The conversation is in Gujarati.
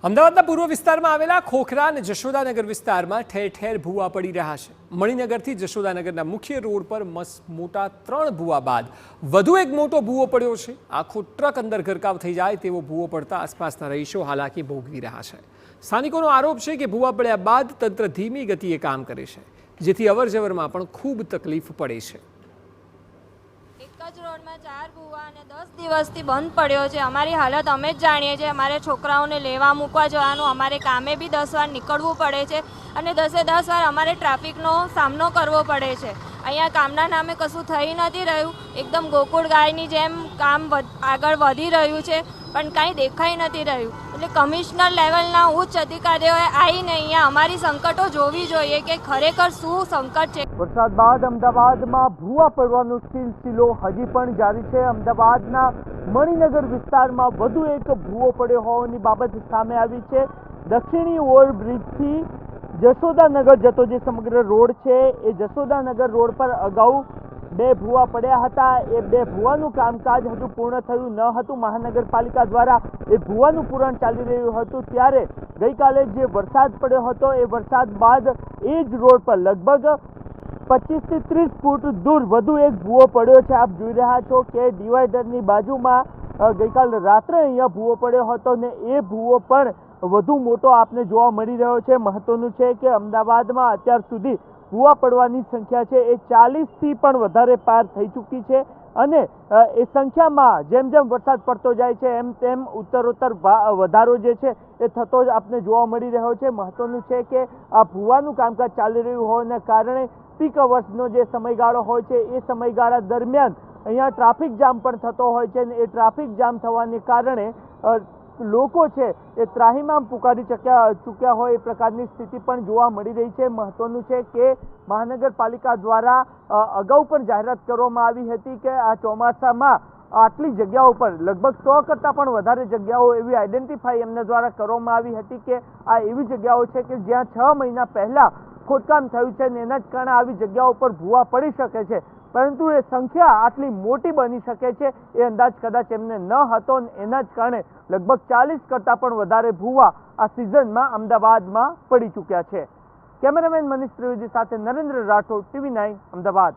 અમદાવાદના પૂર્વ વિસ્તારમાં આવેલા ખોખરા અને જશોદાનગર વિસ્તારમાં ઠેર ઠેર ભૂવા પડી રહ્યા છે। મણિનગરથી જશોદાનગરના મુખ્ય રોડ પર મોટા 3 ભૂવા બાદ વધુ એક મોટો ભૂવો પડ્યો છે। આખો ટ્રક અંદર ગરકાવ થઈ જાય તેવો ભૂવો પડતા આસપાસના રહીશો હાલાકી ભોગવી રહ્યા છે। સ્થાનિકોનો આરોપ છે કે ભૂવા પડ્યા બાદ તંત્ર ધીમી ગતિએ કામ કરે છે, જેથી અવરજવરમાં પણ ખૂબ તકલીફ પડે છે। એક જ રોડમાં 4 ભૂવા અને 10 દિવસથી બંધ પડ્યો છે। અમારી હાલત અમે જ જાણીએ છીએ। અમારે છોકરાઓને લેવા મૂકવા જવાનું, અમારે કામે બી 10 વાર નીકળવું પડે છે અને 10 વાર અમારે ટ્રાફિકનો સામનો કરવો પડે છે। અહીંયા કામના નામે કશું થઈ નથી રહ્યું। એકદમ ગોકુળ ગાયની જેમ કામ આગળ વધી રહ્યું છે, પણ કાંઈ દેખાઈ નથી રહ્યું। એટલે કમિશનર લેવલના ઉચ્ચ અધિકારીઓએ આવીને અહીંયા અમારી સંકટો જોવી જોઈએ કે ખરેખર શું સંકટ છે। વરસાદ બાદ અમદાવાદમાં ભૂવા પડવાનો સિલસિલો હજી પણ જારી છે। અમદાવાદના મણિનગર વિસ્તારમાં વધુ એક ભૂવો પડ્યો હોવાની બાબત સામે આવી છે। દક્ષિણી ઓવરબ્રિજથી જશોદાનગર જતો જે સમગ્ર રોડ છે, એ જશોદાનગર રોડ પર અગાઉ 2 ભૂવા પડ્યા હતા। એ 2 ભૂવાનું કામકાજ હજુ પૂર્ણ થયું ન હતું। મહાનગરપાલિકા દ્વારા એ ભૂવાનું પૂરણ ચાલી રહ્યું હતું, ત્યારે ગઈકાલે જે વરસાદ પડ્યો હતો એ વરસાદ બાદ એ જ રોડ પર લગભગ 25 થી 30 ફૂટ દૂર વધુ એક ભૂવો પડ્યો છે। આપ જોઈ રહ્યા છો કે ડિવાઈડરની બાજુમાં ગઈકાલ રાત્રે અહીંયા ભૂવો પડ્યો હતો ને એ ભૂવો પણ વધુ મોટો આપને જોવા મળી રહ્યો છે। મહત્વનું છે કે અમદાવાદમાં અત્યાર સુધી ભૂવા પડવાની સંખ્યા છે એ 40થી પણ વધારે પાર થઈ ચૂકી છે અને એ સંખ્યામાં જેમ જેમ વરસાદ પડતો જાય છે એમ તેમ ઉત્તરોત્તર વધારો જે છે એ થતો જ આપને જોવા મળી રહ્યો છે। મહત્વનું છે કે આ ભૂવાનું કામકાજ ચાલી રહ્યું હોવાને કારણે પીક અવર્સનો જે સમયગાળો હોય છે એ સમયગાળા દરમિયાન અહીંયા ટ્રાફિક જામ પણ થતો હોય છે અને એ ટ્રાફિક જામ થવાને કારણે લોકો છે એ ત્રાહિમામ પુકારી ચૂક્યા હોય એ પ્રકારની સ્થિતિ પણ જોવા મળી રહી છે। મહત્વનું છે કે મહાનગરપાલિકા દ્વારા અગાઉ પણ જાહેરાત કરવામાં આવી હતી કે આ ચોમાસામાં આટલી જગ્યાઓ પર લગભગ 100 કરતાં પણ વધારે જગ્યાઓ એવી આઈડેન્ટિફાઈ એમના દ્વારા કરવામાં આવી હતી કે આ એવી જગ્યાઓ છે કે જ્યાં 6 મહિના પહેલાં ખોદકામ થયું છે અને એના જ કારણે આવી જગ્યાઓ પર ભૂવા પડી શકે છે, પરંતુ એ સંખ્યા આટલી મોટી બની શકે છે એ અંદાજ કદાચ એમને ન હતો અને એના જ કારણે લગભગ 40 કરતાં પણ વધારે ભૂવા આ સિઝનમાં અમદાવાદમાં પડી ચૂક્યા છે। કેમેરામેન મનીષ ત્રિવેદી સાથે નરેન્દ્ર રાઠોડ, TV9 અમદાવાદ।